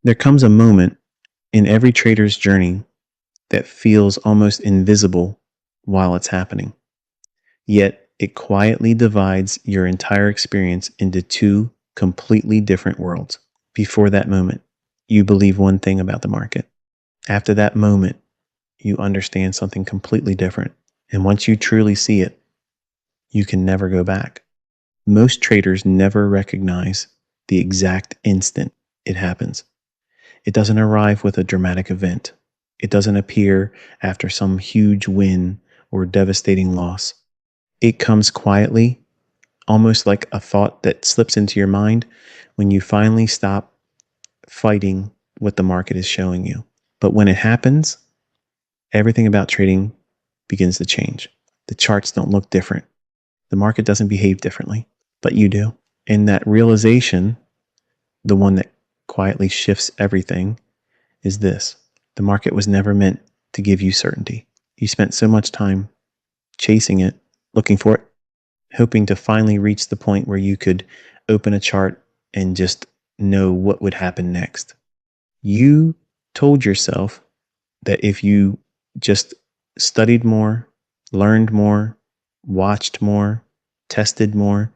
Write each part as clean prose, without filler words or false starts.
There comes a moment in every trader's journey that feels almost invisible while it's happening. Yet it quietly divides your entire experience into two completely different worlds. Before that moment, you believe one thing about the market. After that moment, you understand something completely different. And once you truly see it, you can never go back. Most traders never recognize the exact instant it happens. It doesn't arrive with a dramatic event. It doesn't appear after some huge win or devastating loss. It comes quietly, almost like a thought that slips into your mind when you finally stop fighting what the market is showing you. But when it happens, everything about trading begins to change. The charts don't look different. The market doesn't behave differently, but you do. And that realization, the one that quietly shifts everything, is this. The market was never meant to give you certainty. You spent so much time chasing it, looking for it, hoping to finally reach the point where you could open a chart and just know what would happen next. You told yourself that if you just studied more, learned more, watched more, tested more,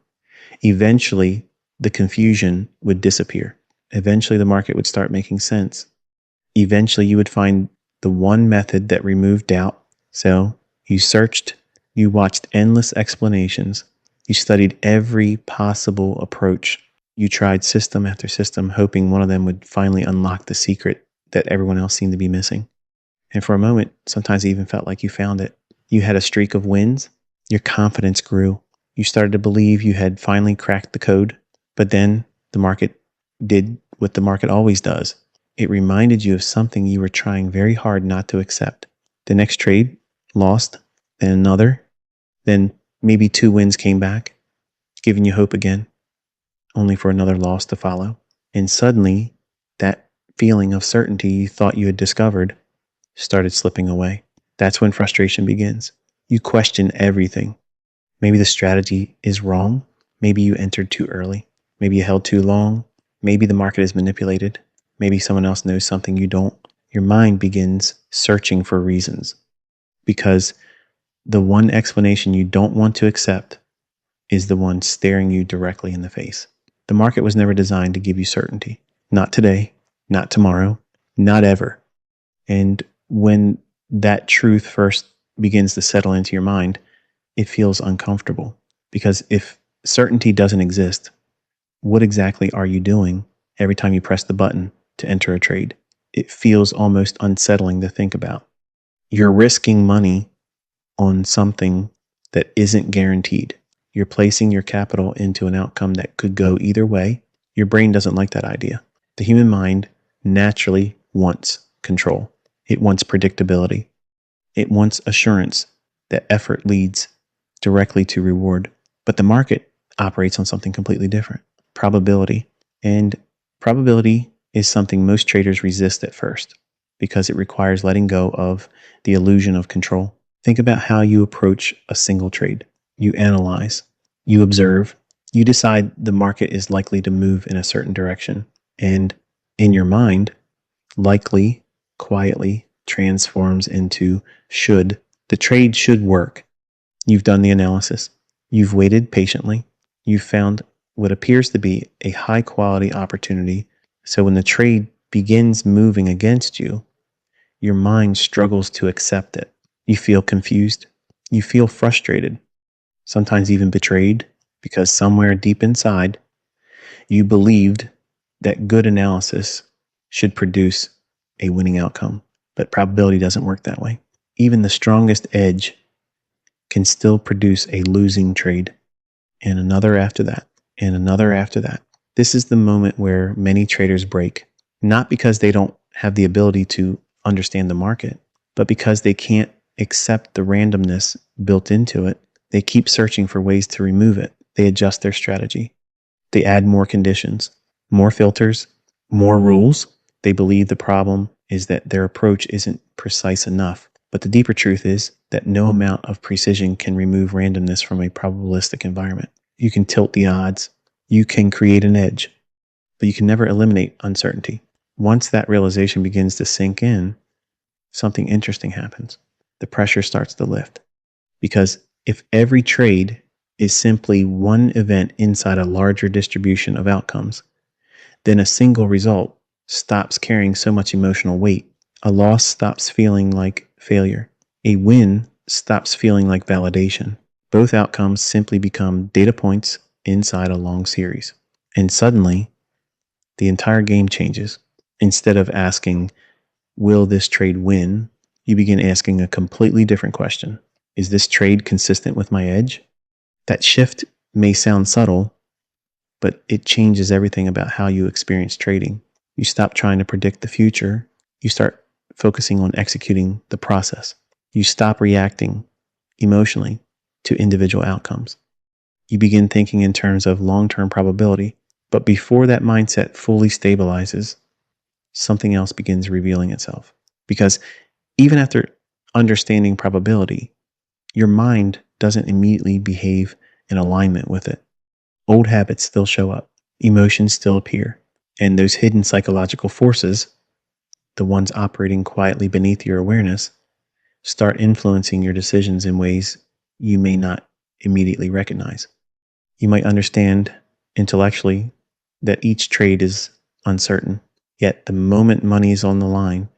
eventually the confusion would disappear. Eventually the market would start making sense. Eventually you would find the one method that removed doubt. So you searched, you watched endless explanations, you studied every possible approach. You tried system after system, hoping one of them would finally unlock the secret that everyone else seemed to be missing. And for a moment, sometimes it even felt like you found it. You had a streak of wins. Your confidence grew. You started to believe you had finally cracked the code. But then the market did what the market always does. It reminded you of something you were trying very hard not to accept. The next trade, lost, then another, then maybe 2 wins came back, giving you hope again, only for another loss to follow. And suddenly, that feeling of certainty you thought you had discovered started slipping away. That's when frustration begins. You question everything. Maybe the strategy is wrong. Maybe you entered too early. Maybe you held too long. Maybe the market is manipulated. Maybe someone else knows something you don't. Your mind begins searching for reasons because the one explanation you don't want to accept is the one staring you directly in the face. The market was never designed to give you certainty. Not today, not tomorrow, not ever. And when that truth first begins to settle into your mind, it feels uncomfortable. Because if certainty doesn't exist, what exactly are you doing every time you press the button to enter a trade? It feels almost unsettling to think about. You're risking money on something that isn't guaranteed. You're placing your capital into an outcome that could go either way. Your brain doesn't like that idea. The human mind naturally wants control. It wants predictability. It wants assurance that effort leads directly to reward. But the market operates on something completely different. Probability. And probability is something most traders resist at first because it requires letting go of the illusion of control. Think about how you approach a single trade. You analyze, you observe, you decide the market is likely to move in a certain direction. And in your mind, likely, quietly transforms into should. The trade should work. You've done the analysis. You've waited patiently. You've found what appears to be a high quality opportunity. So when the trade begins moving against you, your mind struggles to accept it. You feel confused. You feel frustrated, sometimes even betrayed, because somewhere deep inside, you believed that good analysis should produce a winning outcome. But probability doesn't work that way. Even the strongest edge can still produce a losing trade, and another after that, and another after that. This is the moment where many traders break, not because they don't have the ability to understand the market, but because they can't accept the randomness built into it. They keep searching for ways to remove it. They adjust their strategy. They add more conditions, more filters, more rules. They believe the problem is that their approach isn't precise enough. But the deeper truth is that no amount of precision can remove randomness from a probabilistic environment. You can tilt the odds. You can create an edge, but you can never eliminate uncertainty. Once that realization begins to sink in, something interesting happens. The pressure starts to lift. Because if every trade is simply one event inside a larger distribution of outcomes, then a single result stops carrying so much emotional weight. A loss stops feeling like failure. A win stops feeling like validation. Both outcomes simply become data points inside a long series. And suddenly, the entire game changes. Instead of asking, will this trade win? You begin asking a completely different question. Is this trade consistent with my edge? That shift may sound subtle, but it changes everything about how you experience trading. You stop trying to predict the future. You start focusing on executing the process. You stop reacting emotionally to individual outcomes. You begin thinking in terms of long-term probability. But before that mindset fully stabilizes, something else begins revealing itself. Because even after understanding probability, your mind doesn't immediately behave in alignment with it. Old habits still show up, emotions still appear, and those hidden psychological forces, the ones operating quietly beneath your awareness, start influencing your decisions in ways you may not immediately recognize. You might understand intellectually that each trade is uncertain, yet the moment money is on the line,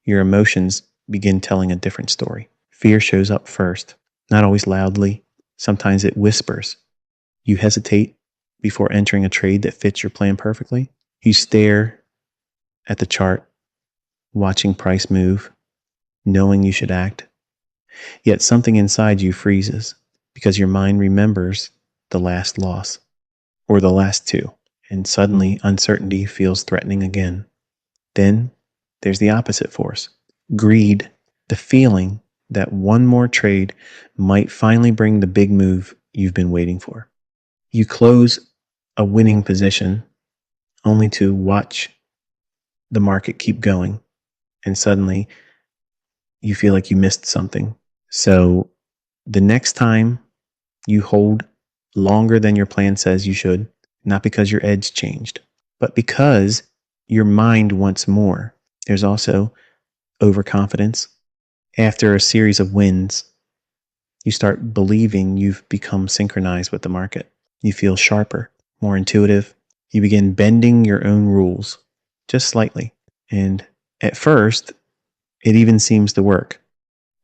your emotions begin telling a different story. Fear shows up first, not always loudly. Sometimes it whispers. You hesitate before entering a trade that fits your plan perfectly. You stare at the chart, watching price move, knowing you should act. Yet something inside you freezes because your mind remembers the last loss or the last two, and suddenly uncertainty feels threatening again. Then there's the opposite force, greed, the feeling that one more trade might finally bring the big move you've been waiting for. You close a winning position only to watch the market keep going, and suddenly you feel like you missed something. So the next time you hold longer than your plan says you should, not because your edge changed, but because your mind wants more. There's also overconfidence. After a series of wins, you start believing you've become synchronized with the market. You feel sharper, more intuitive. You begin bending your own rules just slightly. And at first, it even seems to work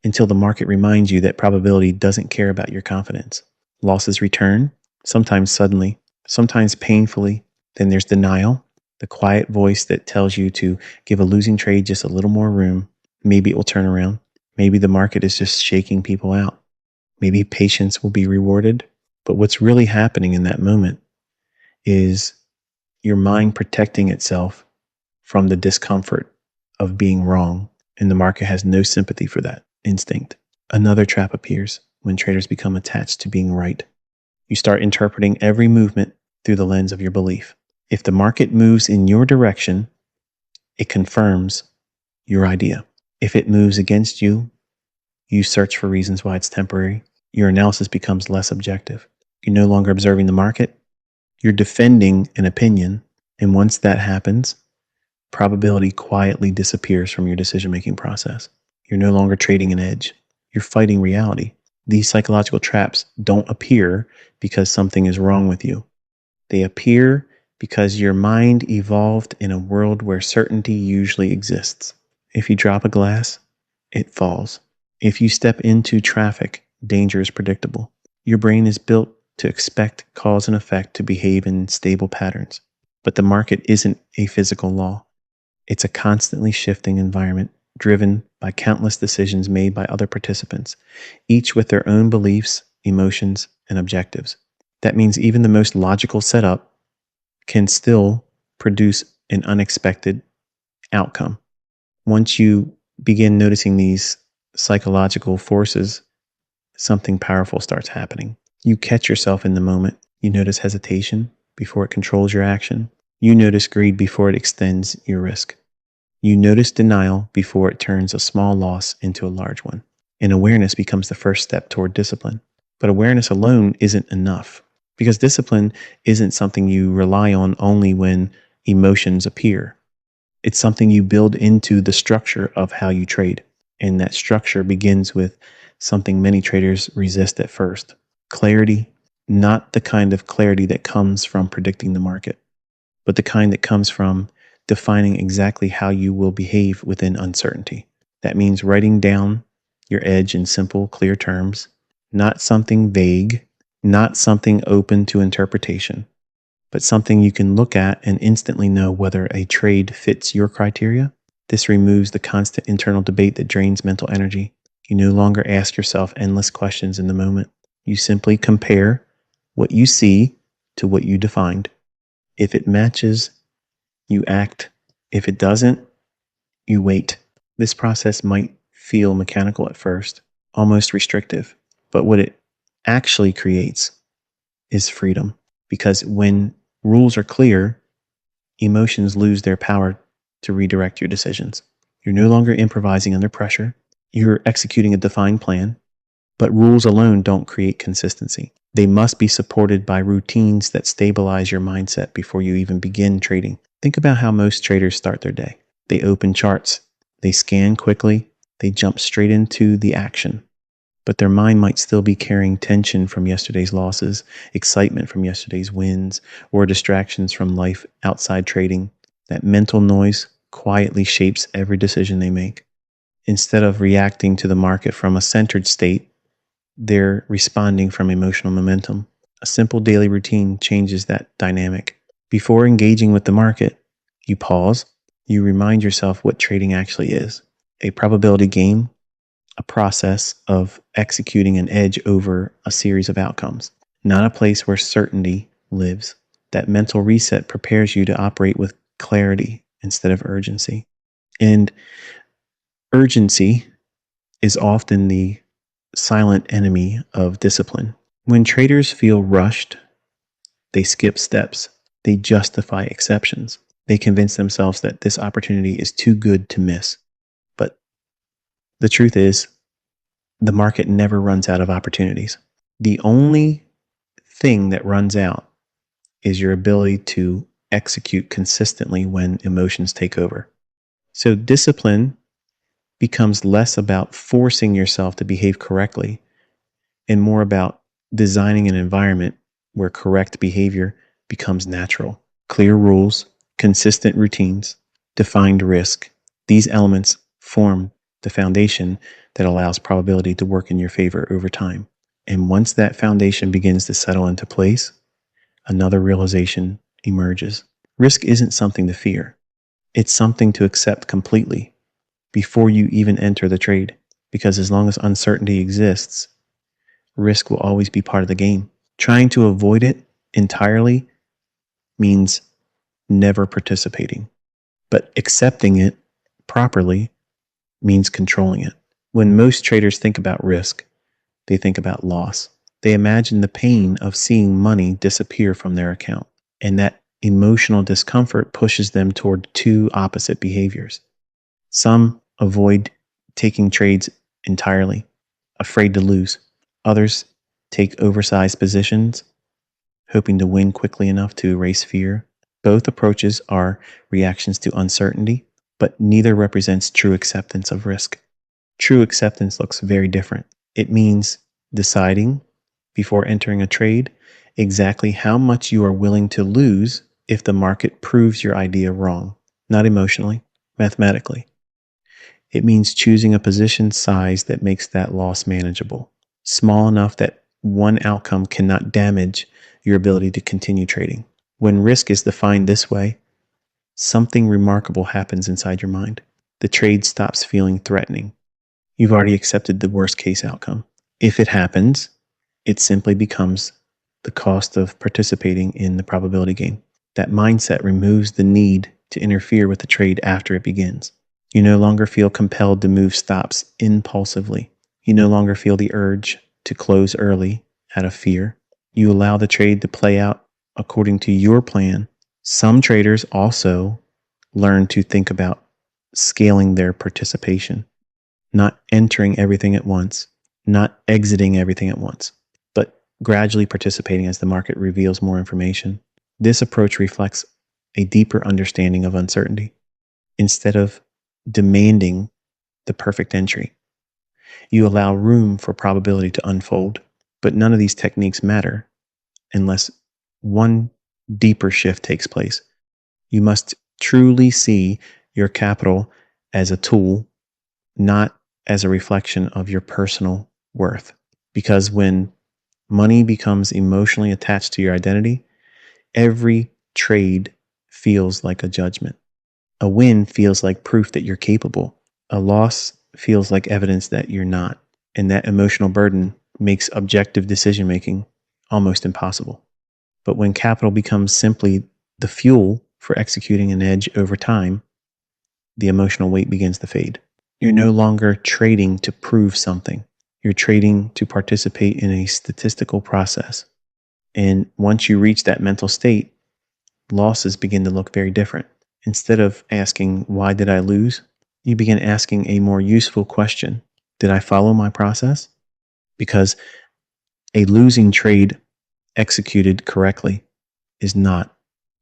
until the market reminds you that probability doesn't care about your confidence. Losses return, sometimes suddenly, sometimes painfully. Then there's denial, the quiet voice that tells you to give a losing trade just a little more room. Maybe it will turn around. Maybe the market is just shaking people out. Maybe patience will be rewarded. But what's really happening in that moment is your mind protecting itself from the discomfort of being wrong. And the market has no sympathy for that instinct. Another trap appears when traders become attached to being right. You start interpreting every movement through the lens of your belief. If the market moves in your direction, it confirms your idea. If it moves against you, you search for reasons why it's temporary. Your analysis becomes less objective. You're no longer observing the market. You're defending an opinion. And once that happens, probability quietly disappears from your decision-making process. You're no longer trading an edge. You're fighting reality. These psychological traps don't appear because something is wrong with you. They appear because your mind evolved in a world where certainty usually exists. If you drop a glass, it falls. If you step into traffic, danger is predictable. Your brain is built to expect cause and effect to behave in stable patterns. But the market isn't a physical law. It's a constantly shifting environment driven by countless decisions made by other participants, each with their own beliefs, emotions, and objectives. That means even the most logical setup can still produce an unexpected outcome. Once you begin noticing these psychological forces, something powerful starts happening. You catch yourself in the moment. You notice hesitation before it controls your action. You notice greed before it extends your risk. You notice denial before it turns a small loss into a large one. And awareness becomes the first step toward discipline. But awareness alone isn't enough, because discipline isn't something you rely on only when emotions appear. It's something you build into the structure of how you trade. And that structure begins with something many traders resist at first: clarity, not the kind of clarity that comes from predicting the market, but the kind that comes from defining exactly how you will behave within uncertainty. That means writing down your edge in simple, clear terms, not something vague, not something open to interpretation, but something you can look at and instantly know whether a trade fits your criteria. This removes the constant internal debate that drains mental energy. You no longer ask yourself endless questions in the moment. You simply compare what you see to what you defined. If it matches, you act. If it doesn't, you wait. This process might feel mechanical at first, almost restrictive, but what it actually creates is freedom. Because when rules are clear, emotions lose their power to redirect your decisions. You're no longer improvising under pressure. You're executing a defined plan, but rules alone don't create consistency. They must be supported by routines that stabilize your mindset before you even begin trading. Think about how most traders start their day. They open charts, they scan quickly, they jump straight into the action. But their mind might still be carrying tension from yesterday's losses, excitement from yesterday's wins, or distractions from life outside trading. That mental noise quietly shapes every decision they make. Instead of reacting to the market from a centered state, they're responding from emotional momentum. A simple daily routine changes that dynamic. Before engaging with the market, you pause, you remind yourself what trading actually is: a probability game, a process of executing an edge over a series of outcomes, not a place where certainty lives. That mental reset prepares you to operate with clarity instead of urgency. And urgency is often the silent enemy of discipline. When traders feel rushed, they skip steps, they justify exceptions, they convince themselves that this opportunity is too good to miss. But the truth is, the market never runs out of opportunities. The only thing that runs out is your ability to execute consistently when emotions take over. So discipline becomes less about forcing yourself to behave correctly and more about designing an environment where correct behavior becomes natural. Clear rules, consistent routines, defined risk. These elements form the foundation that allows probability to work in your favor over time. And once that foundation begins to settle into place, another realization emerges. Risk isn't something to fear. It's something to accept completely before you even enter the trade. Because as long as uncertainty exists, risk will always be part of the game. Trying to avoid it entirely means never participating, but accepting it properly means controlling it. When most traders think about risk, they think about loss. They imagine the pain of seeing money disappear from their account, and that emotional discomfort pushes them toward two opposite behaviors. Some avoid taking trades entirely, afraid to lose. Others take oversized positions, hoping to win quickly enough to erase fear. Both approaches are reactions to uncertainty, but neither represents true acceptance of risk. True acceptance looks very different. It means deciding before entering a trade exactly how much you are willing to lose if the market proves your idea wrong, not emotionally, mathematically. It means choosing a position size that makes that loss manageable, small enough that one outcome cannot damage your ability to continue trading. When risk is defined this way, something remarkable happens inside your mind. The trade stops feeling threatening. You've already accepted the worst case outcome. If it happens, it simply becomes the cost of participating in the probability game. That mindset removes the need to interfere with the trade after it begins. You no longer feel compelled to move stops impulsively. You no longer feel the urge to close early out of fear. You allow the trade to play out according to your plan. Some traders also learn to think about scaling their participation, not entering everything at once, not exiting everything at once, but gradually participating as the market reveals more information. This approach reflects a deeper understanding of uncertainty. instead of demanding the perfect entry. You allow room for probability to unfold, but none of these techniques matter unless one deeper shift takes place. You must truly see your capital as a tool, not as a reflection of your personal worth. Because when money becomes emotionally attached to your identity, every trade feels like a judgment. A win feels like proof that you're capable. A loss feels like evidence that you're not. And that emotional burden makes objective decision making almost impossible. But when capital becomes simply the fuel for executing an edge over time, the emotional weight begins to fade. You're no longer trading to prove something. You're trading to participate in a statistical process. And once you reach that mental state, losses begin to look very different. Instead of asking, why did I lose? You begin asking a more useful question. Did I follow my process? Because a losing trade executed correctly is not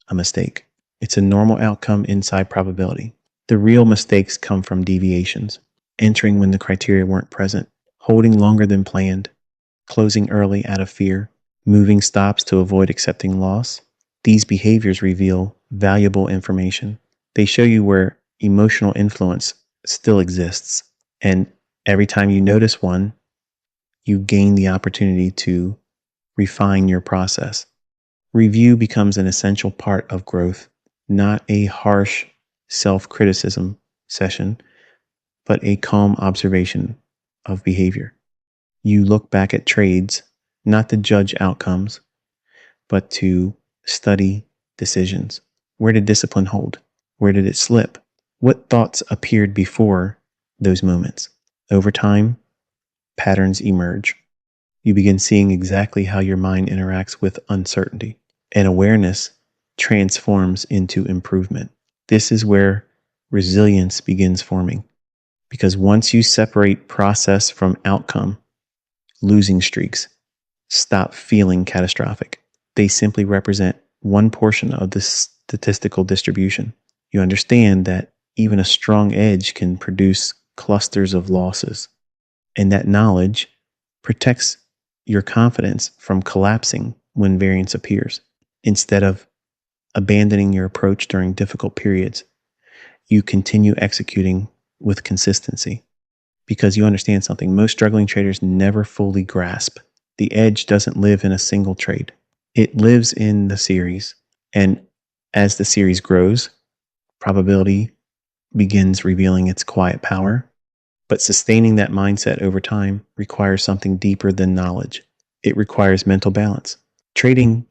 a mistake. It's a normal outcome inside probability. The real mistakes come from deviations, entering when the criteria weren't present, holding longer than planned, closing early out of fear, moving stops to avoid accepting loss. These behaviors reveal valuable information. They show you where emotional influence still exists. And every time you notice one, you gain the opportunity to refine your process. Review becomes an essential part of growth, not a harsh self-criticism session, but a calm observation of behavior. You look back at trades, not to judge outcomes, but to study decisions. Where did discipline hold? Where did it slip? What thoughts appeared before those moments? Over time, patterns emerge. You begin seeing exactly how your mind interacts with uncertainty, and awareness transforms into improvement. This is where resilience begins forming. Because once you separate process from outcome, losing streaks stop feeling catastrophic. They simply represent one portion of the statistical distribution. You understand that even a strong edge can produce clusters of losses, and that knowledge protects your confidence from collapsing when variance appears. Instead of abandoning your approach during difficult periods, you continue executing with consistency because you understand something. Most struggling traders never fully grasp. The edge doesn't live in a single trade. It lives in the series. And as the series grows, probability begins revealing its quiet power. But sustaining that mindset over time requires something deeper than knowledge. It requires mental balance. Trading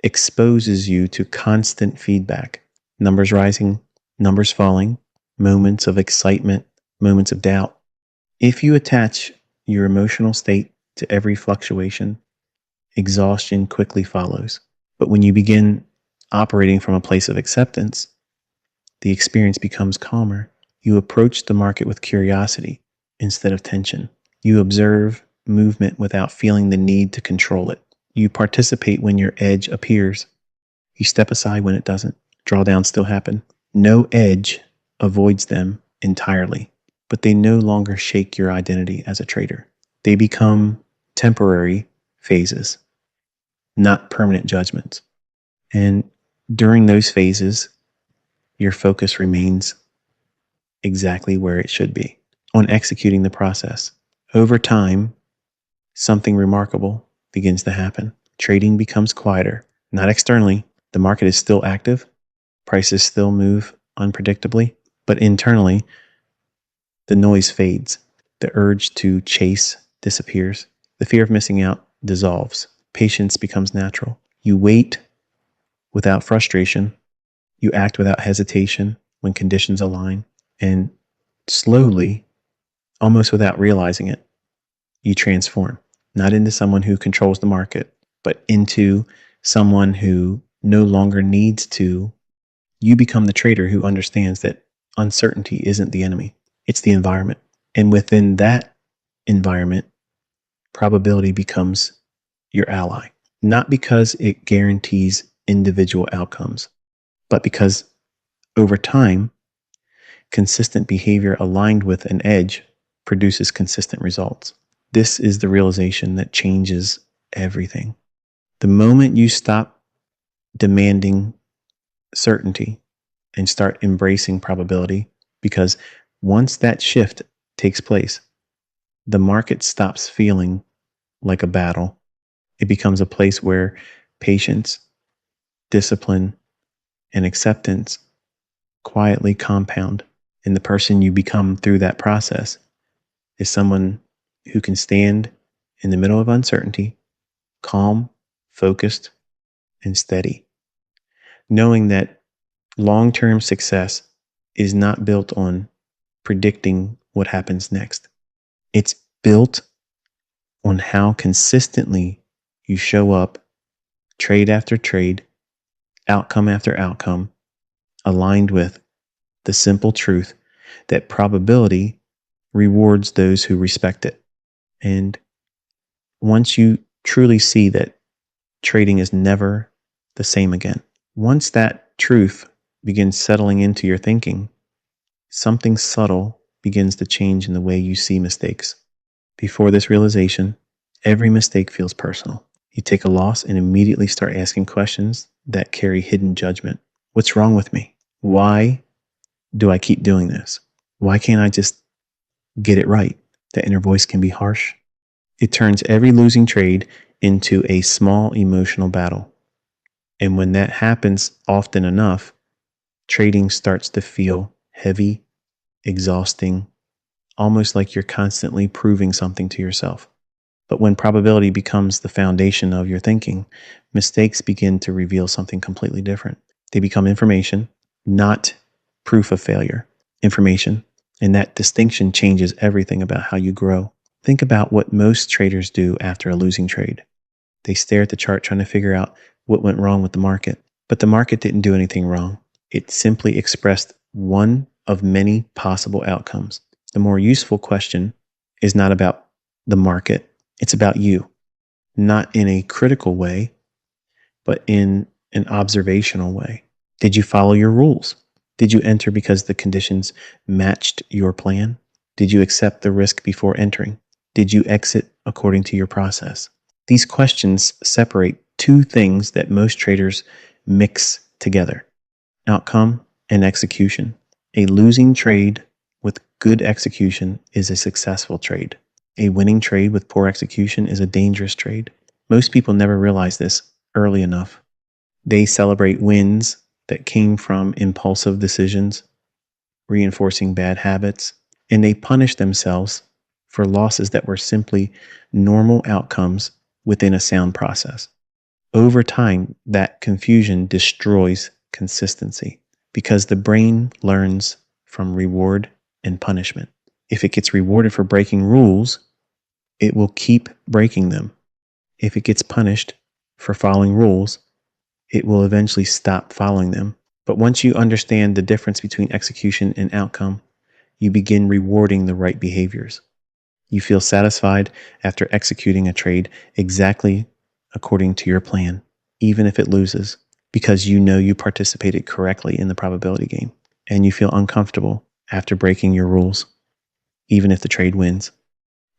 exposes you to constant feedback, numbers rising, numbers falling, moments of excitement, moments of doubt. If you attach your emotional state to every fluctuation, exhaustion quickly follows. But when you begin operating from a place of acceptance, the experience becomes calmer. You approach the market with curiosity instead of tension. You observe movement without feeling the need to control it. You participate when your edge appears. You step aside when it doesn't. Drawdowns still happen. No edge avoids them entirely, but they no longer shake your identity as a trader. They become temporary phases, not permanent judgments. And during those phases, your focus remains exactly where it should be, on executing the process. Over time, something remarkable begins to happen. Trading becomes quieter, not externally. The market is still active. Prices still move unpredictably, but internally, the noise fades. The urge to chase disappears. The fear of missing out dissolves. Patience becomes natural. You wait without frustration. You act without hesitation when conditions align. And slowly, almost without realizing it, you transform, not into someone who controls the market, but into someone who no longer needs to. You become the trader who understands that uncertainty isn't the enemy, it's the environment. And within that environment, probability becomes your ally, not because it guarantees individual outcomes, but because over time, Consistent behavior aligned with an edge produces consistent results. This is the realization that changes everything. The moment you stop demanding certainty and start embracing probability, because once that shift takes place, the market stops feeling like a battle. It becomes a place where patience, discipline, and acceptance quietly compound. And the person you become through that process is someone who can stand in the middle of uncertainty, calm, focused, and steady, knowing that long-term success is not built on predicting what happens next. It's built on how consistently you show up, trade after trade, outcome after outcome, aligned with the simple truth that probability rewards those who respect it. And once you truly see that trading is never the same again, once that truth begins settling into your thinking, something subtle begins to change in the way you see mistakes. Before this realization, every mistake feels personal. You take a loss and immediately start asking questions that carry hidden judgment. What's wrong with me? Why do I keep doing this? Why can't I just get it right? The inner voice can be harsh. It turns every losing trade into a small emotional battle. And when that happens often enough, trading starts to feel heavy, exhausting, almost like you're constantly proving something to yourself. But when probability becomes the foundation of your thinking, mistakes begin to reveal something completely different. They become information, not proof of failure. Information. And that distinction changes everything about how you grow. Think about what most traders do after a losing trade. They stare at the chart trying to figure out what went wrong with the market. But the market didn't do anything wrong. It simply expressed one of many possible outcomes. The more useful question is not about the market. It's about you, not in a critical way, but in an observational way. Did you follow your rules? Did you enter because the conditions matched your plan? Did you accept the risk before entering? Did you exit according to your process? These questions separate two things that most traders mix together: outcome and execution. A losing trade with good execution is a successful trade. A winning trade with poor execution is a dangerous trade. Most people never realize this early enough. They celebrate wins that came from impulsive decisions, reinforcing bad habits, and they punish themselves for losses that were simply normal outcomes within a sound process. Over time, that confusion destroys consistency because the brain learns from reward and punishment. If it gets rewarded for breaking rules, it will keep breaking them. If it gets punished for following rules, it will eventually stop following them. But once you understand the difference between execution and outcome, you begin rewarding the right behaviors. You feel satisfied after executing a trade exactly according to your plan, even if it loses, because you know you participated correctly in the probability game. And you feel uncomfortable after breaking your rules, even if the trade wins,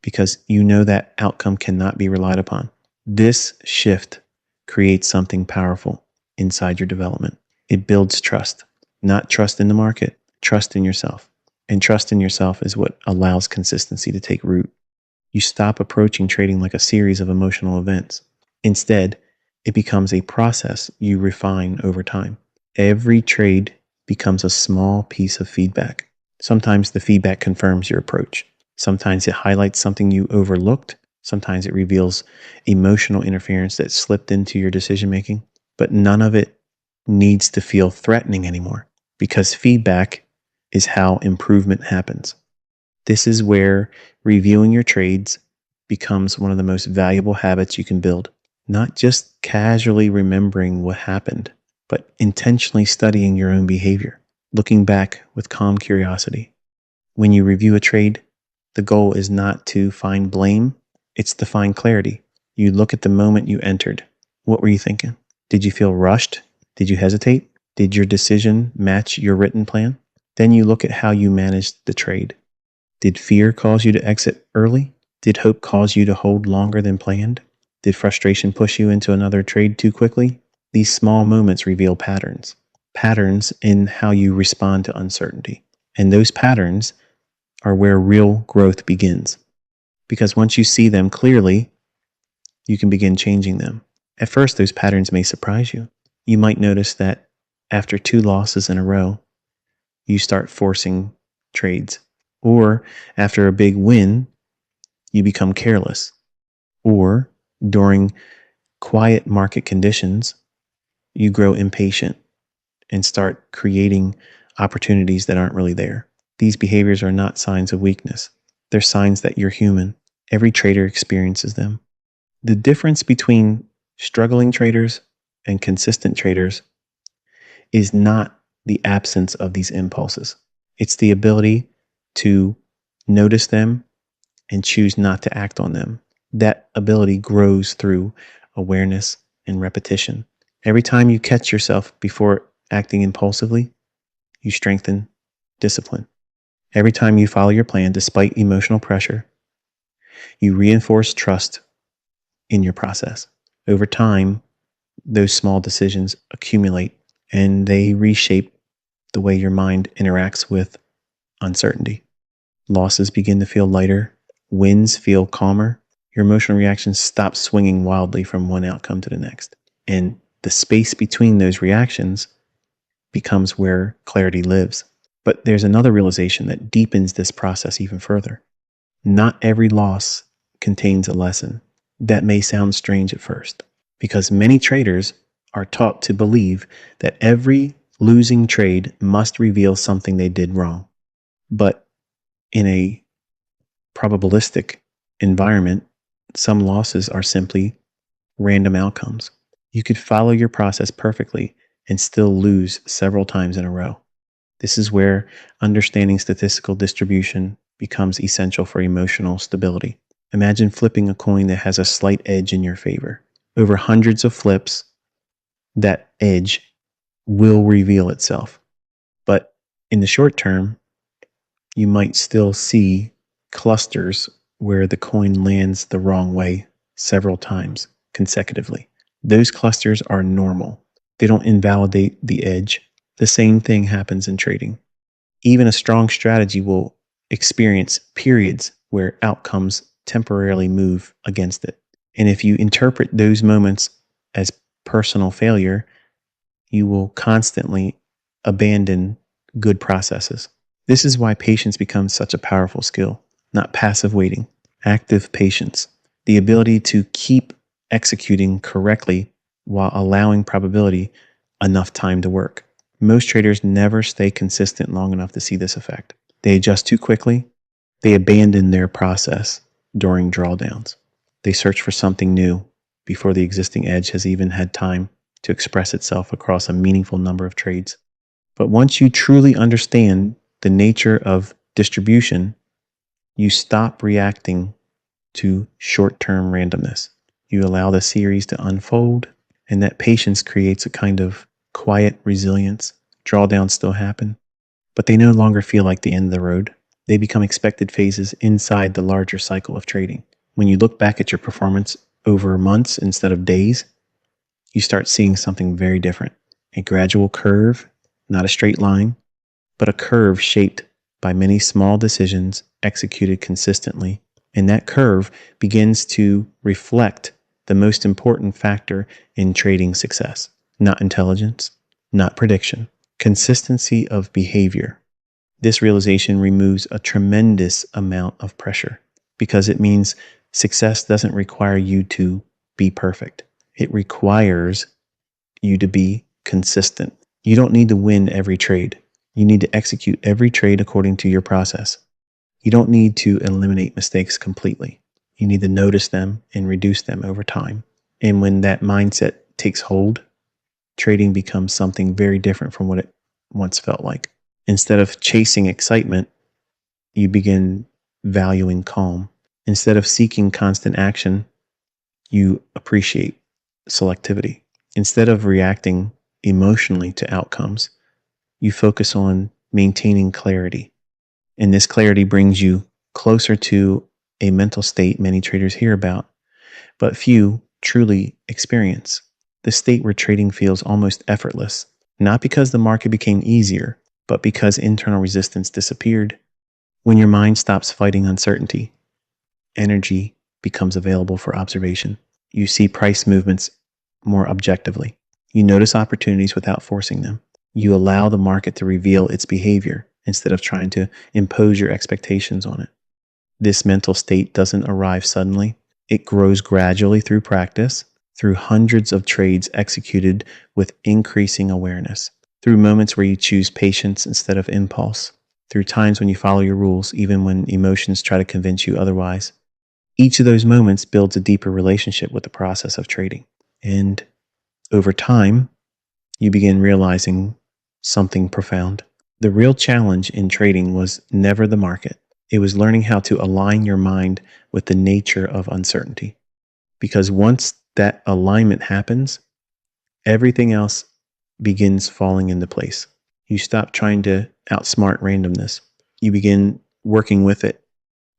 because you know that outcome cannot be relied upon. This shift creates something powerful inside your development. It builds trust, not trust in the market, trust in yourself. And trust in yourself is what allows consistency to take root. You stop approaching trading like a series of emotional events. Instead, it becomes a process you refine over time. Every trade becomes a small piece of feedback. Sometimes the feedback confirms your approach. Sometimes it highlights something you overlooked. Sometimes it reveals emotional interference that slipped into your decision making. But none of it needs to feel threatening anymore, because feedback is how improvement happens. This is where reviewing your trades becomes one of the most valuable habits you can build. Not just casually remembering what happened, but intentionally studying your own behavior, looking back with calm curiosity. When you review a trade, the goal is not to find blame, it's to find clarity. You look at the moment you entered. What were you thinking? Did you feel rushed? Did you hesitate? Did your decision match your written plan? Then you look at how you managed the trade. Did fear cause you to exit early? Did hope cause you to hold longer than planned? Did frustration push you into another trade too quickly? These small moments reveal patterns in how you respond to uncertainty. And those patterns are where real growth begins. Because once you see them clearly, you can begin changing them. At first, those patterns may surprise you. You might notice that after 2 losses in a row, you start forcing trades. Or after a big win, you become careless. Or during quiet market conditions, you grow impatient and start creating opportunities that aren't really there. These behaviors are not signs of weakness. They're signs that you're human. Every trader experiences them. The difference between struggling traders and consistent traders is not the absence of these impulses. It's the ability to notice them and choose not to act on them. That ability grows through awareness and repetition. Every time you catch yourself before acting impulsively, you strengthen discipline. Every time you follow your plan despite emotional pressure, you reinforce trust in your process. Over time, those small decisions accumulate and they reshape the way your mind interacts with uncertainty. Losses begin to feel lighter, wins feel calmer, your emotional reactions stop swinging wildly from one outcome to the next. And the space between those reactions becomes where clarity lives. But there's another realization that deepens this process even further. Not every loss contains a lesson. That may sound strange at first, because many traders are taught to believe that every losing trade must reveal something they did wrong. But in a probabilistic environment, some losses are simply random outcomes. You could follow your process perfectly and still lose several times in a row. This is where understanding statistical distribution becomes essential for emotional stability. Imagine flipping a coin that has a slight edge in your favor. Over hundreds of flips, that edge will reveal itself. But in the short term, you might still see clusters where the coin lands the wrong way several times consecutively. Those clusters are normal. They don't invalidate the edge. The same thing happens in trading. Even a strong strategy will experience periods where outcomes temporarily move against it. And if you interpret those moments as personal failure, you will constantly abandon good processes. This is why patience becomes such a powerful skill, not passive waiting, active patience, the ability to keep executing correctly while allowing probability enough time to work. Most traders never stay consistent long enough to see this effect. They adjust too quickly. They abandon their process during drawdowns. They search for something new before the existing edge has even had time to express itself across a meaningful number of trades. But once you truly understand the nature of distribution, you stop reacting to short-term randomness. You allow the series to unfold, and that patience creates a kind of quiet resilience. Drawdowns still happen, but they no longer feel like the end of the road. They become expected phases inside the larger cycle of trading. When you look back at your performance over months instead of days, you start seeing something very different. A gradual curve, not a straight line, but a curve shaped by many small decisions executed consistently. And that curve begins to reflect the most important factor in trading success. Not intelligence, not prediction, consistency of behavior. This realization removes a tremendous amount of pressure because it means success doesn't require you to be perfect. It requires you to be consistent. You don't need to win every trade. You need to execute every trade according to your process. You don't need to eliminate mistakes completely. You need to notice them and reduce them over time. And when that mindset takes hold, trading becomes something very different from what it once felt like. Instead of chasing excitement, you begin valuing calm. Instead of seeking constant action, you appreciate selectivity. Instead of reacting emotionally to outcomes, you focus on maintaining clarity. And this clarity brings you closer to a mental state many traders hear about, but few truly experience. The state where trading feels almost effortless, not because the market became easier, but because internal resistance disappeared. When your mind stops fighting uncertainty, energy becomes available for observation. You see price movements more objectively. You notice opportunities without forcing them. You allow the market to reveal its behavior instead of trying to impose your expectations on it. This mental state doesn't arrive suddenly. It grows gradually through practice, through hundreds of trades executed with increasing awareness, through moments where you choose patience instead of impulse, through times when you follow your rules even when emotions try to convince you otherwise. Each of those moments builds a deeper relationship with the process of trading. And over time, you begin realizing something profound. The real challenge in trading was never the market. It was learning how to align your mind with the nature of uncertainty. Because once that alignment happens, everything else begins falling into place. You stop trying to outsmart randomness. You begin working with it.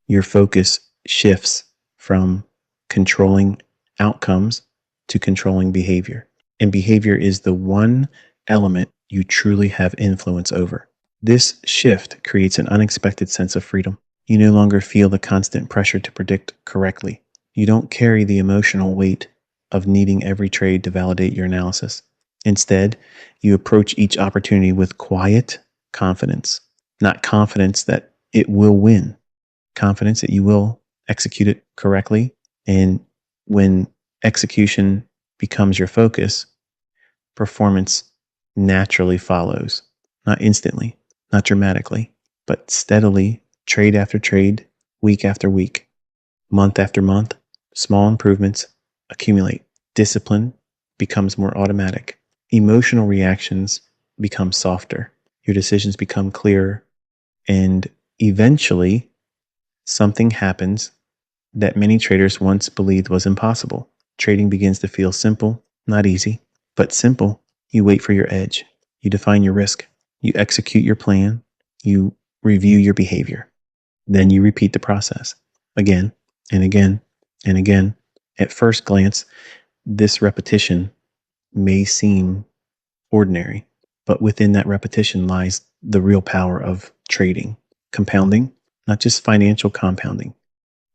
Your focus shifts from controlling outcomes to controlling behavior. And behavior is the one element you truly have influence over. This shift creates an unexpected sense of freedom. You no longer feel the constant pressure to predict correctly. You don't carry the emotional weight of needing every trade to validate your analysis. Instead, you approach each opportunity with quiet confidence, not confidence that it will win, confidence that you will execute it correctly. And when execution becomes your focus, performance naturally follows, not instantly, not dramatically, but steadily, trade after trade, week after week, month after month. Small improvements accumulate. Discipline becomes more automatic. Emotional reactions become softer. Your decisions become clearer. And eventually, something happens that many traders once believed was impossible. Trading begins to feel simple, not easy, but simple. You wait for your edge. You define your risk. You execute your plan. You review your behavior. Then you repeat the process again and again and again. At first glance, this repetition may seem ordinary, but within that repetition lies the real power of trading. Compounding, not just financial compounding,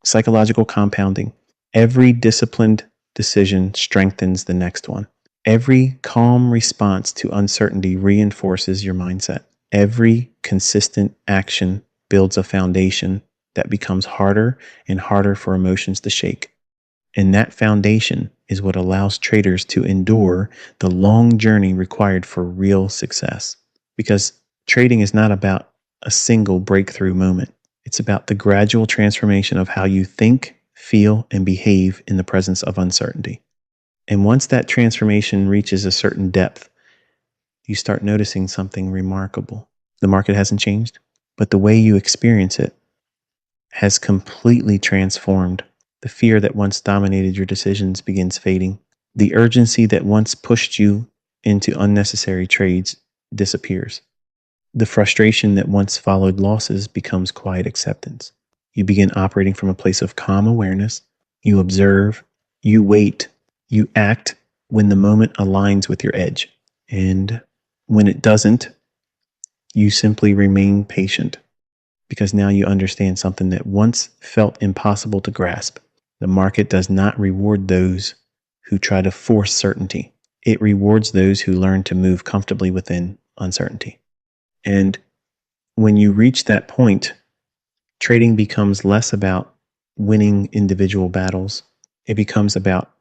psychological compounding. Every disciplined decision strengthens the next one. Every calm response to uncertainty reinforces your mindset. Every consistent action builds a foundation that becomes harder and harder for emotions to shake. And that foundation is what allows traders to endure the long journey required for real success. Because trading is not about a single breakthrough moment. It's about the gradual transformation of how you think, feel, and behave in the presence of uncertainty. And once that transformation reaches a certain depth, you start noticing something remarkable. The market hasn't changed, but the way you experience it has completely transformed. The fear that once dominated your decisions begins fading. The urgency that once pushed you into unnecessary trades disappears. The frustration that once followed losses becomes quiet acceptance. You begin operating from a place of calm awareness. You observe, you wait, you act when the moment aligns with your edge. And when it doesn't, you simply remain patient because now you understand something that once felt impossible to grasp. The market does not reward those who try to force certainty. It rewards those who learn to move comfortably within uncertainty. And when you reach that point, trading becomes less about winning individual battles. It becomes about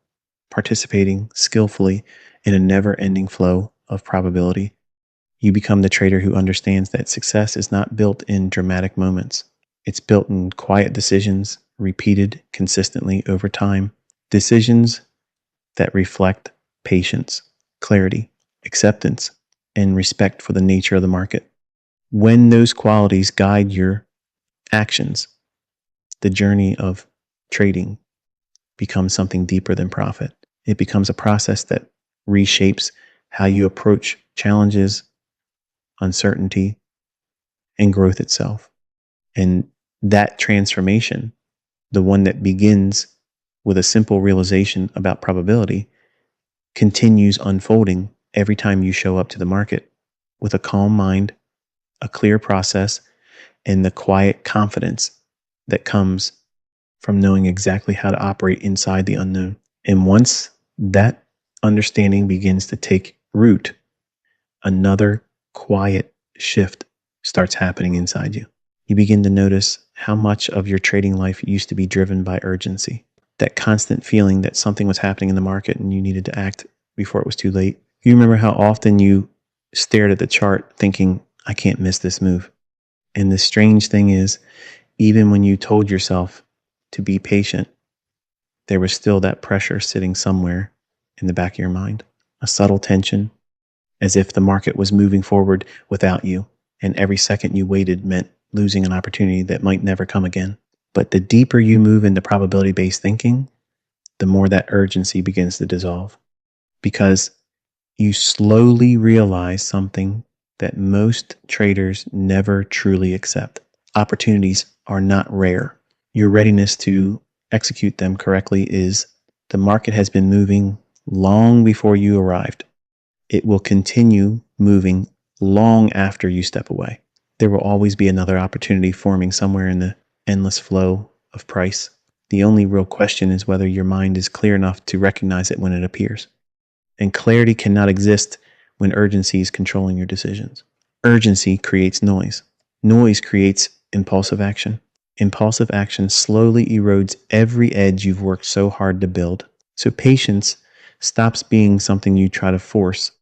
participating skillfully in a never-ending flow of probability. You become the trader who understands that success is not built in dramatic moments. It's built in quiet decisions, repeated consistently over time. Decisions that reflect patience, clarity, acceptance, and respect for the nature of the market. When those qualities guide your actions, the journey of trading becomes something deeper than profit. It becomes a process that reshapes how you approach challenges, uncertainty, and growth itself. And that transformation, the one that begins with a simple realization about probability, continues unfolding every time you show up to the market with a calm mind, a clear process, and the quiet confidence that comes from knowing exactly how to operate inside the unknown. And once that understanding begins to take root, another quiet shift starts happening inside you. You begin to notice how much of your trading life used to be driven by urgency, that constant feeling that something was happening in the market and you needed to act before it was too late. You remember how often you stared at the chart thinking, I can't miss this move. And the strange thing is, even when you told yourself to be patient, there was still that pressure sitting somewhere in the back of your mind, a subtle tension, as if the market was moving forward without you, and every second you waited meant losing an opportunity that might never come again. But the deeper you move into probability-based thinking, the more that urgency begins to dissolve, because you slowly realize something that most traders never truly accept. Opportunities are not rare. Your readiness to execute them correctly is. The market has been moving long before you arrived. It will continue moving long after you step away. There will always be another opportunity forming somewhere in the endless flow of price. The only real question is whether your mind is clear enough to recognize it when it appears. And clarity cannot exist when urgency is controlling your decisions. Urgency creates noise. Noise creates impulsive action. Impulsive action slowly erodes every edge you've worked so hard to build. So patience stops being something you try to force.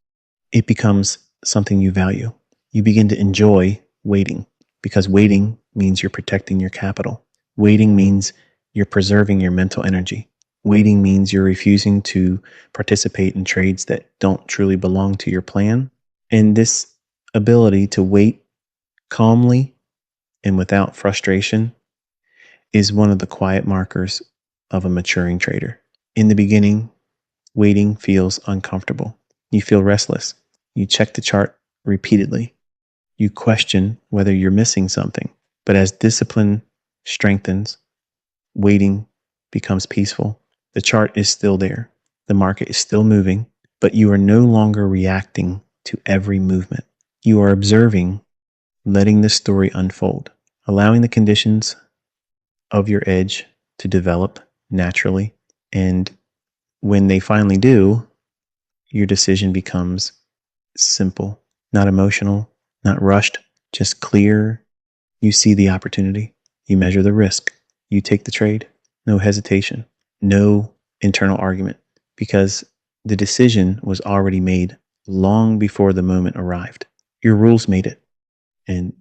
It becomes something you value. You begin to enjoy waiting, because waiting means you're protecting your capital. Waiting means you're preserving your mental energy. Waiting means you're refusing to participate in trades that don't truly belong to your plan. And this ability to wait calmly and without frustration is one of the quiet markers of a maturing trader. In the beginning, waiting feels uncomfortable. You feel restless. You check the chart repeatedly. You question whether you're missing something. But as discipline strengthens, waiting becomes peaceful. The chart is still there. The market is still moving, but you are no longer reacting to every movement. You are observing, letting the story unfold, allowing the conditions of your edge to develop naturally. And when they finally do, your decision becomes simple, not emotional, not rushed, just clear. You see the opportunity. You measure the risk. You take the trade. No hesitation, no internal argument, because the decision was already made long before the moment arrived. Your rules made it. And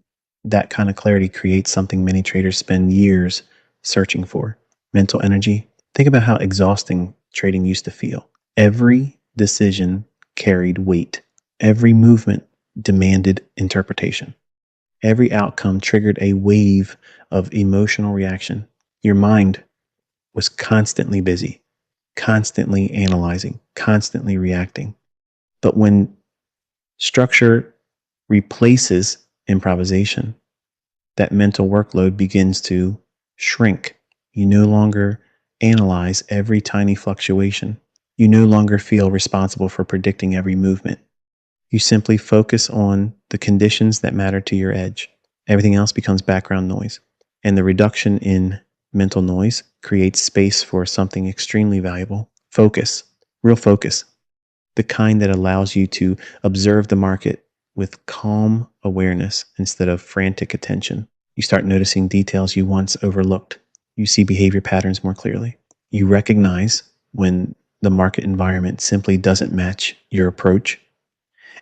that kind of clarity creates something many traders spend years searching for: mental energy. Think about how exhausting trading used to feel. Every decision carried weight. Every movement demanded interpretation. Every outcome triggered a wave of emotional reaction. Your mind was constantly busy, constantly analyzing, constantly reacting. But when structure replaces improvisation, that mental workload begins to shrink. You no longer analyze every tiny fluctuation. You no longer feel responsible for predicting every movement. You simply focus on the conditions that matter to your edge. Everything else becomes background noise. And the reduction in mental noise creates space for something extremely valuable: focus, real focus, the kind that allows you to observe the market with calm awareness instead of frantic attention. You start noticing details you once overlooked. You see behavior patterns more clearly. You recognize when the market environment simply doesn't match your approach.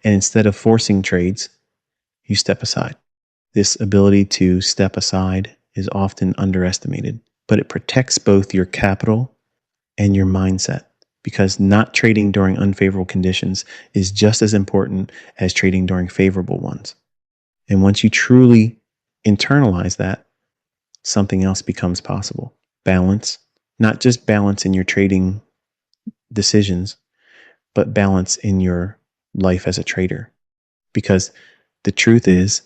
And instead of forcing trades, you step aside. This ability to step aside is often underestimated, but it protects both your capital and your mindset, because not trading during unfavorable conditions is just as important as trading during favorable ones. And once you truly internalize that, something else becomes possible: balance. Not just balance in your trading decisions, but balance in your life as a trader. Because the truth is,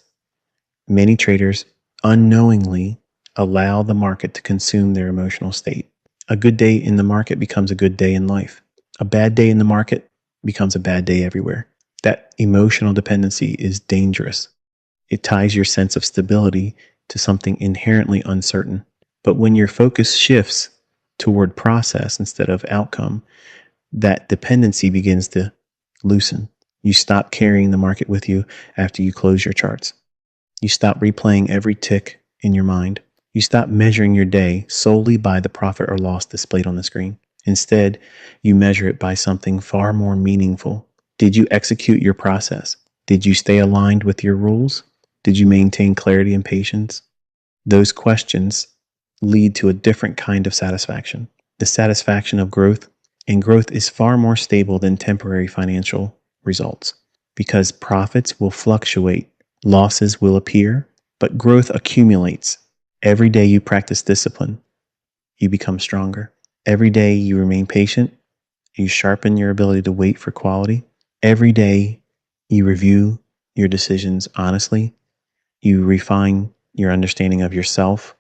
Many traders unknowingly allow the market to consume their emotional state. A good day in the market becomes a good day in life. A bad day in the market becomes a bad day everywhere. That emotional dependency is dangerous. It ties your sense of stability to something inherently uncertain. But when your focus shifts toward process instead of outcome, that dependency begins to loosen. You stop carrying the market with you after you close your charts. You stop replaying every tick in your mind. You stop measuring your day solely by the profit or loss displayed on the screen. Instead, you measure it by something far more meaningful. Did you execute your process? Did you stay aligned with your rules? Did you maintain clarity and patience? Those questions lead to a different kind of satisfaction, the satisfaction of growth. And growth is far more stable than temporary financial results because profits will fluctuate, losses will appear, but growth accumulates. Every day you practice discipline, you become stronger. Every day you remain patient, you sharpen your ability to wait for quality. Every day you review your decisions honestly, you refine your understanding of yourself.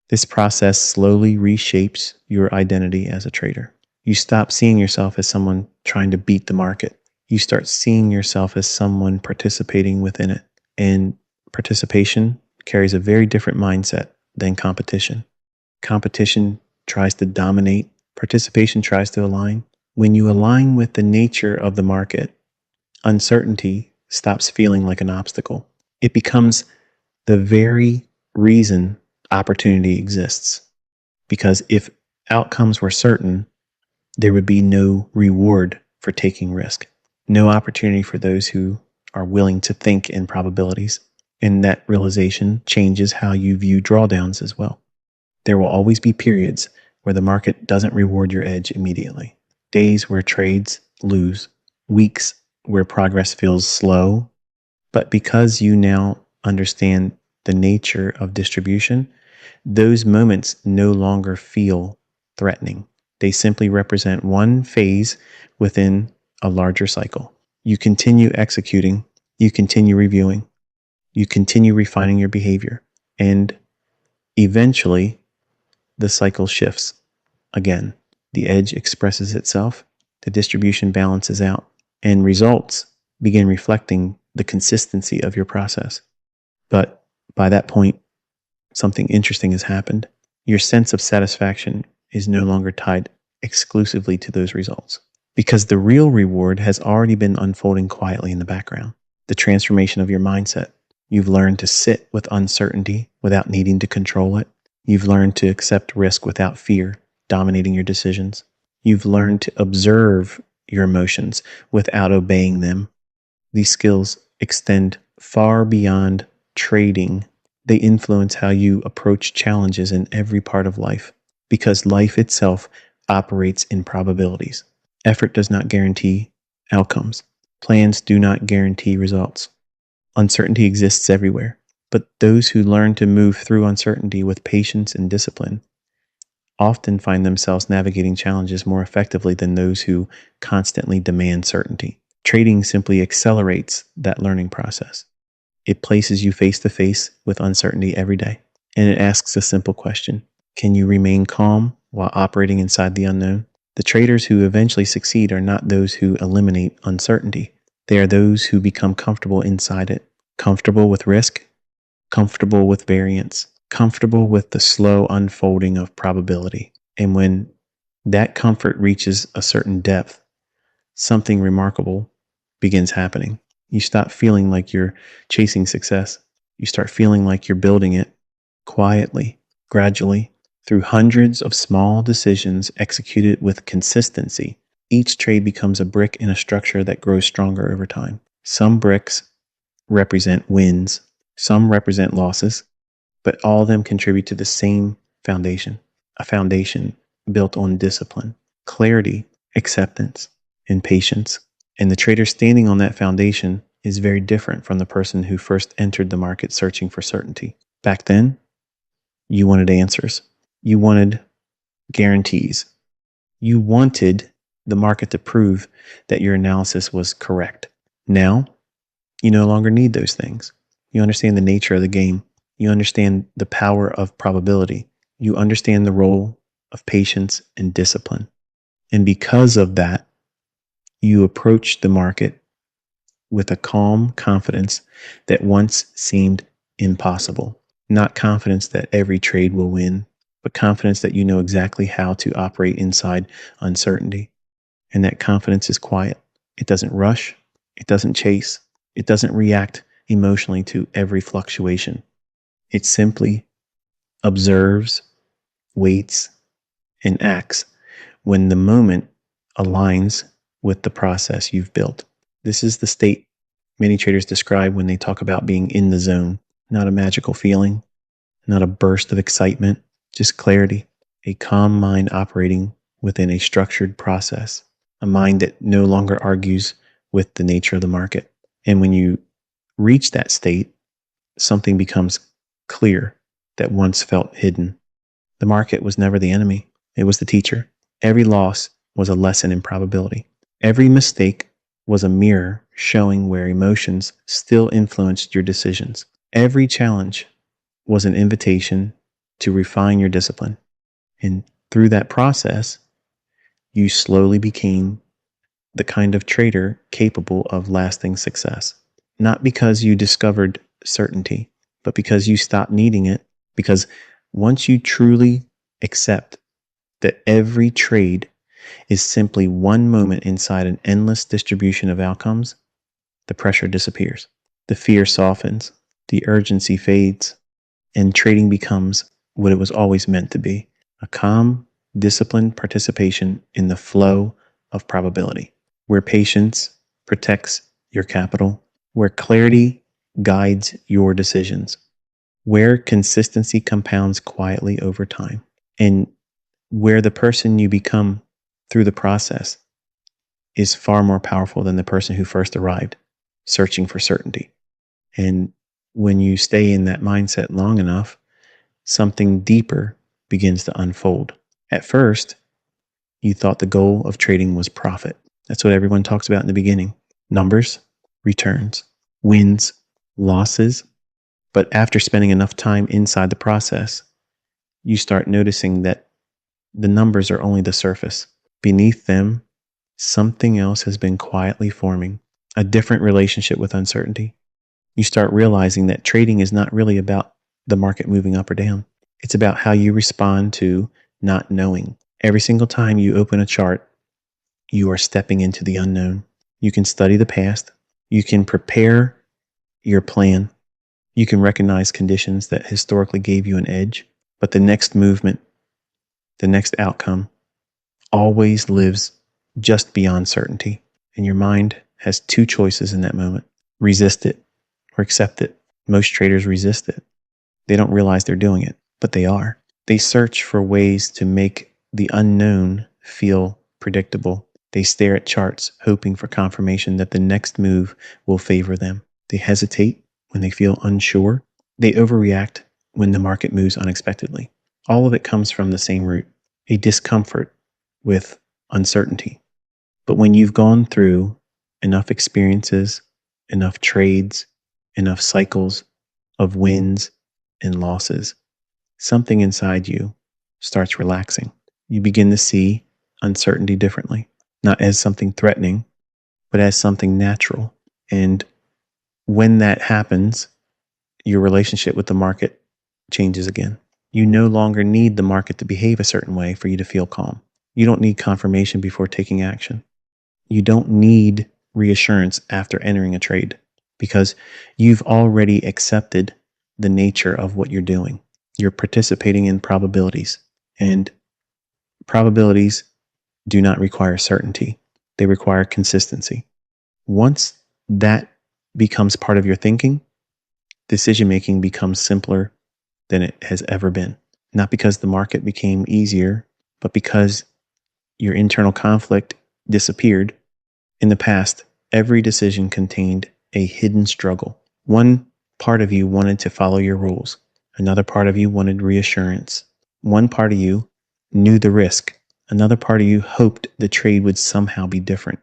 This process slowly reshapes your identity as a trader. You stop seeing yourself as someone trying to beat the market. You start seeing yourself as someone participating within it. And participation carries a very different mindset than competition. Competition tries to dominate, participation tries to align. When you align with the nature of the market, uncertainty stops feeling like an obstacle. It becomes the very reason opportunity exists. Because if outcomes were certain, there would be no reward for taking risk, no opportunity for those who are willing to think in probabilities. And that realization changes how you view drawdowns as well. There will always be periods where the market doesn't reward your edge immediately, days where trades lose, weeks where progress feels slow. But because you now understand the nature of distribution, those moments no longer feel threatening. They simply represent one phase within a larger cycle. You continue executing, you continue reviewing, you continue refining your behavior, and eventually the cycle shifts again. The edge expresses itself, the distribution balances out, and results begin reflecting the consistency of your process. But by that point, something interesting has happened. Your sense of satisfaction is no longer tied exclusively to those results because the real reward has already been unfolding quietly in the background. The transformation of your mindset. You've learned to sit with uncertainty without needing to control it. You've learned to accept risk without fear dominating your decisions. You've learned to observe your emotions without obeying them. These skills extend far beyond trading. They influence how you approach challenges in every part of life because life itself operates in probabilities. Effort does not guarantee outcomes. Plans do not guarantee results. Uncertainty exists everywhere, but those who learn to move through uncertainty with patience and discipline often find themselves navigating challenges more effectively than those who constantly demand certainty. Trading simply accelerates that learning process. It places you face to face with uncertainty every day, and it asks a simple question. Can you remain calm while operating inside the unknown? The traders who eventually succeed are not those who eliminate uncertainty. They are those who become comfortable inside it, comfortable with risk, comfortable with variance, comfortable with the slow unfolding of probability. And when that comfort reaches a certain depth, something remarkable begins happening. You stop feeling like you're chasing success. You start feeling like you're building it quietly, gradually, through hundreds of small decisions executed with consistency. Each trade becomes a brick in a structure that grows stronger over time. Some bricks represent wins, some represent losses, but all of them contribute to the same foundation, a foundation built on discipline, clarity, acceptance, and patience. And the trader standing on that foundation is very different from the person who first entered the market searching for certainty. Back then, you wanted answers. You wanted guarantees. You wanted the market to prove that your analysis was correct. Now, you no longer need those things. You understand the nature of the game. You understand the power of probability. You understand the role of patience and discipline. And because of that, you approach the market with a calm confidence that once seemed impossible. Not confidence that every trade will win, but confidence that you know exactly how to operate inside uncertainty. And that confidence is quiet. It doesn't rush. It doesn't chase. It doesn't react emotionally to every fluctuation. It simply observes, waits, and acts when the moment aligns with the process you've built. This is the state many traders describe when they talk about being in the zone. Not a magical feeling, not a burst of excitement, just clarity, a calm mind operating within a structured process, a mind that no longer argues with the nature of the market. And when you reach that state, something becomes clear that once felt hidden. The market was never the enemy, it was the teacher. Every loss was a lesson in probability. Every mistake was a mirror showing where emotions still influenced your decisions. Every challenge was an invitation to refine your discipline. And through that process, you slowly became the kind of trader capable of lasting success. Not because you discovered certainty, but because you stopped needing it. Because once you truly accept that every trade is simply one moment inside an endless distribution of outcomes, the pressure disappears. The fear softens, the urgency fades, and trading becomes what it was always meant to be: a calm, disciplined participation in the flow of probability, where patience protects your capital, where clarity guides your decisions, where consistency compounds quietly over time, and where the person you become through the process is far more powerful than the person who first arrived, searching for certainty. And when you stay in that mindset long enough, something deeper begins to unfold. At first, you thought the goal of trading was profit. That's what everyone talks about in the beginning: numbers, returns, wins, losses. But after spending enough time inside the process, you start noticing that the numbers are only the surface. Beneath them, something else has been quietly forming, a different relationship with uncertainty. You start realizing that trading is not really about the market moving up or down. It's about how you respond to not knowing. Every single time you open a chart, you are stepping into the unknown. You can study the past. You can prepare your plan. You can recognize conditions that historically gave you an edge. But the next movement, the next outcome, always lives just beyond certainty. And your mind has two choices in that moment: resist it or accept it. Most traders resist it. They don't realize they're doing it, but they are. They search for ways to make the unknown feel predictable. They stare at charts, hoping for confirmation that the next move will favor them. They hesitate when they feel unsure. They overreact when the market moves unexpectedly. All of it comes from the same root: a discomfort with uncertainty. But when you've gone through enough experiences, enough trades, enough cycles of wins and losses, something inside you starts relaxing. You begin to see uncertainty differently, not as something threatening, but as something natural. And when that happens, your relationship with the market changes again. You no longer need the market to behave a certain way for you to feel calm. You don't need confirmation before taking action. You don't need reassurance after entering a trade, because you've already accepted the nature of what you're doing. You're participating in probabilities, and probabilities do not require certainty. They require consistency. Once that becomes part of your thinking, decision making becomes simpler than it has ever been. Not because the market became easier, but because your internal conflict disappeared. In the past, every decision contained a hidden struggle. One part of you wanted to follow your rules. Another part of you wanted reassurance. One part of you knew the risk. Another part of you hoped the trade would somehow be different.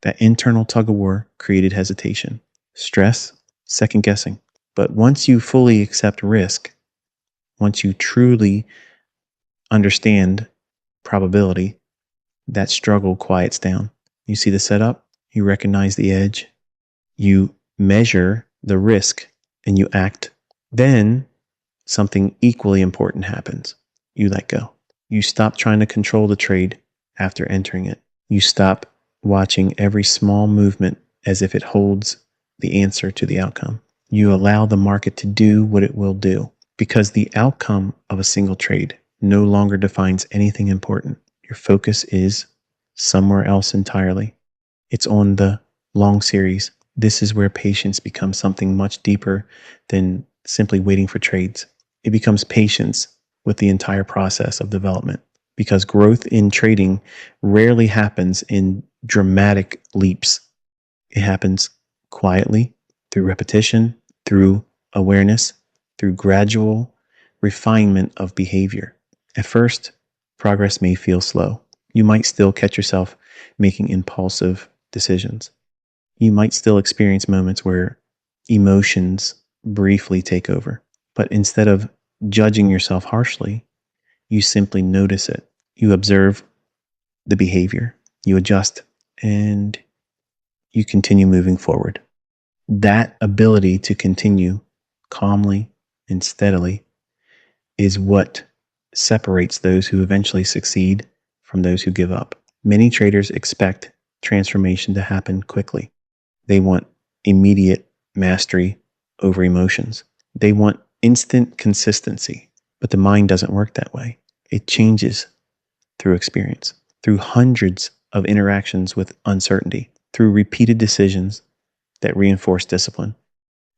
That internal tug of war created hesitation, stress, second guessing. But once you fully accept risk, once you truly understand probability, that struggle quiets down. You see the setup, you recognize the edge, you measure the risk, and you act. Then something equally important happens. You let go. You stop trying to control the trade after entering it. You stop watching every small movement as if it holds the answer to the outcome. You allow the market to do what it will do, because the outcome of a single trade no longer defines anything important. Your focus is somewhere else entirely. It's on the long series. This is where patience becomes something much deeper than simply waiting for trades. It becomes patience with the entire process of development, because growth in trading rarely happens in dramatic leaps. It happens quietly, through repetition, through awareness, through gradual refinement of behavior. At first, progress may feel slow. You might still catch yourself making impulsive decisions. You might still experience moments where emotions briefly take over. But instead of judging yourself harshly, you simply notice it. You observe the behavior, you adjust, and you continue moving forward. That ability to continue calmly and steadily is what separates those who eventually succeed from those who give up. Many traders expect transformation to happen quickly. They want immediate mastery over emotions. They want instant consistency. But the mind doesn't work that way. It changes through experience, through hundreds of interactions with uncertainty, through repeated decisions that reinforce discipline.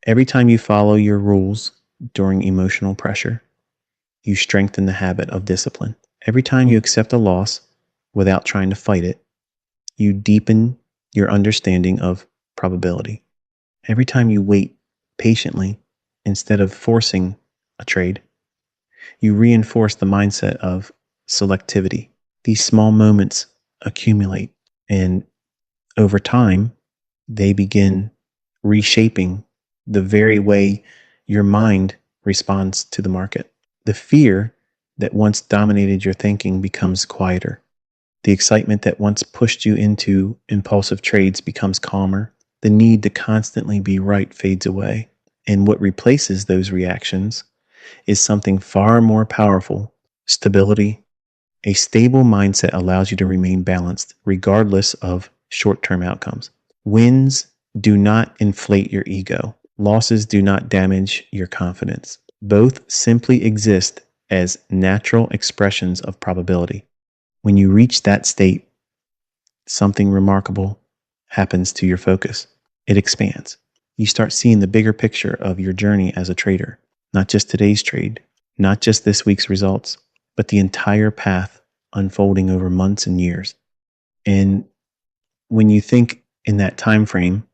Every time you follow your rules during emotional pressure, you strengthen the habit of discipline. Every time you accept a loss without trying to fight it, you deepen your understanding of probability. Every time you wait patiently instead of forcing a trade, you reinforce the mindset of selectivity. These small moments accumulate, and over time, they begin reshaping the very way your mind responds to the market. The fear that once dominated your thinking becomes quieter. The excitement that once pushed you into impulsive trades becomes calmer. The need to constantly be right fades away. And what replaces those reactions is something far more powerful: stability. A stable mindset allows you to remain balanced regardless of short-term outcomes. Wins do not inflate your ego. Losses do not damage your confidence. Both simply exist as natural expressions of probability. When you reach that state, something remarkable happens to your focus. It expands. You start seeing the bigger picture of your journey as a trader, not just today's trade, not just this week's results, but the entire path unfolding over months and years. And when you think in that time frame,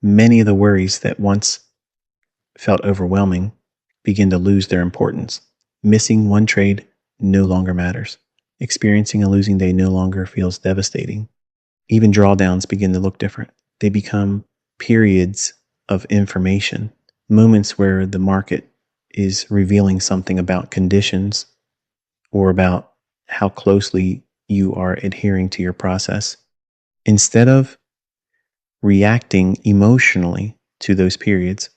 many of the worries that once felt overwhelming begin to lose their importance. Missing one trade no longer matters. Experiencing a losing day no longer feels devastating. Even drawdowns begin to look different. They become periods of information, moments where the market is revealing something about conditions or about how closely you are adhering to your process. Instead of reacting emotionally to those periods,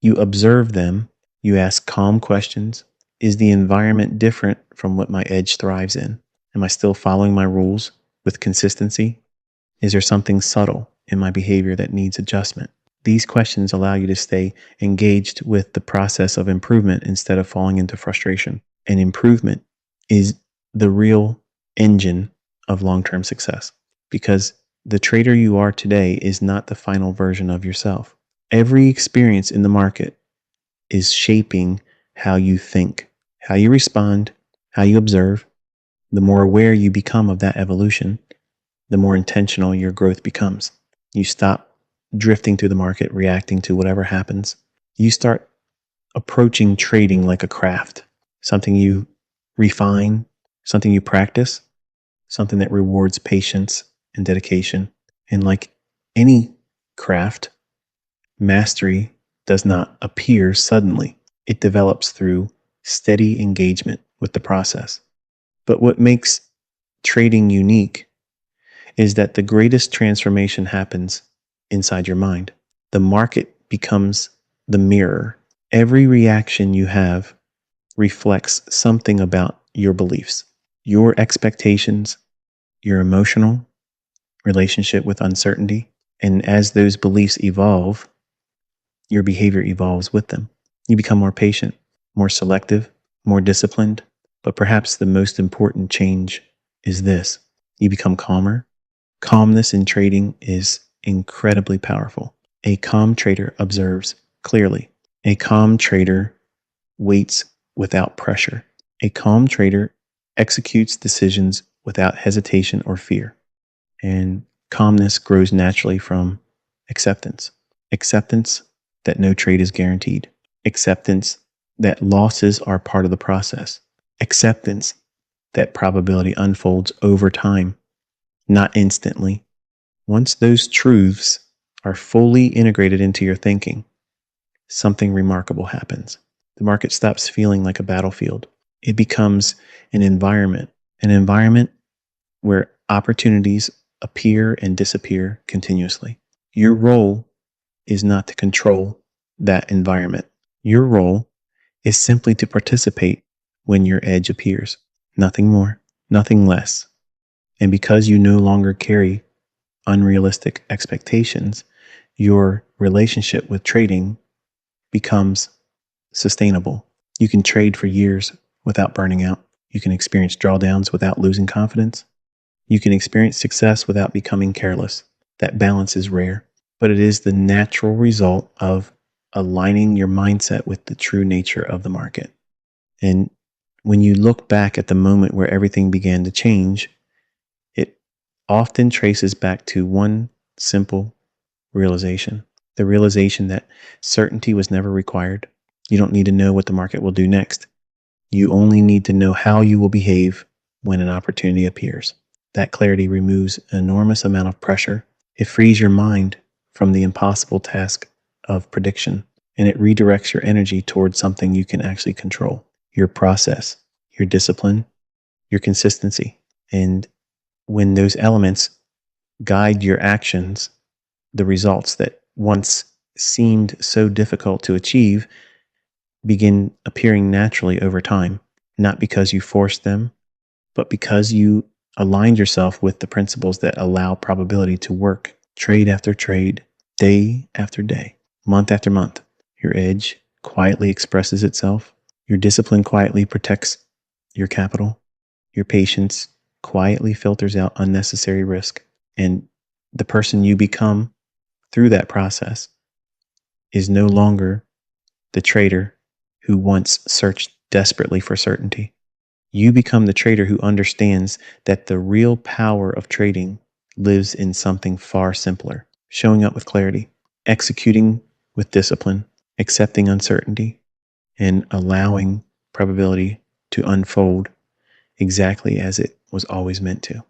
you observe them, you ask calm questions. Is the environment different from what my edge thrives in? Am I still following my rules with consistency? Is there something subtle in my behavior that needs adjustment? These questions allow you to stay engaged with the process of improvement instead of falling into frustration. And improvement is the real engine of long-term success, because the trader you are today is not the final version of yourself. Every experience in the market is shaping how you think, how you respond, how you observe. The more aware you become of that evolution, the more intentional your growth becomes. You stop drifting through the market, reacting to whatever happens. You start approaching trading like a craft, something you refine, something you practice, something that rewards patience and dedication. And like any craft, mastery does not appear suddenly. It develops through steady engagement with the process. But what makes trading unique is that the greatest transformation happens inside your mind. The market becomes the mirror. Every reaction you have reflects something about your beliefs, your expectations, your emotional relationship with uncertainty. And as those beliefs evolve, your behavior evolves with them. You become more patient, more selective, more disciplined. But perhaps the most important change is this: you become calmer. Calmness in trading is incredibly powerful. A calm trader observes clearly. A calm trader waits without pressure. A calm trader executes decisions without hesitation or fear. And calmness grows naturally from acceptance. Acceptance that no trade is guaranteed. Acceptance that losses are part of the process. Acceptance that probability unfolds over time, not instantly. Once those truths are fully integrated into your thinking, something remarkable happens. The market stops feeling like a battlefield. It becomes an environment where opportunities appear and disappear continuously. Your role is not to control that environment. Your role is simply to participate when your edge appears. Nothing more, nothing less. And because you no longer carry unrealistic expectations, your relationship with trading becomes sustainable. You can trade for years without burning out. You can experience drawdowns without losing confidence. You can experience success without becoming careless. That balance is rare, but it is the natural result of aligning your mindset with the true nature of the market. And when you look back at the moment where everything began to change, it often traces back to one simple realization: the realization that certainty was never required. You don't need to know what the market will do next. You only need to know how you will behave when an opportunity appears. That clarity removes an enormous amount of pressure. It frees your mind from the impossible task of prediction, and it redirects your energy towards something you can actually control: your process, your discipline, your consistency. And when those elements guide your actions, the results that once seemed so difficult to achieve begin appearing naturally over time, not because you forced them, but because you aligned yourself with the principles that allow probability to work trade after trade, day after day, month after month. Your edge quietly expresses itself. Your discipline quietly protects your capital. Your patience quietly filters out unnecessary risk. And the person you become through that process is no longer the trader who once searched desperately for certainty. You become the trader who understands that the real power of trading lives in something far simpler: showing up with clarity, executing with discipline, accepting uncertainty, and allowing probability to unfold exactly as it was always meant to.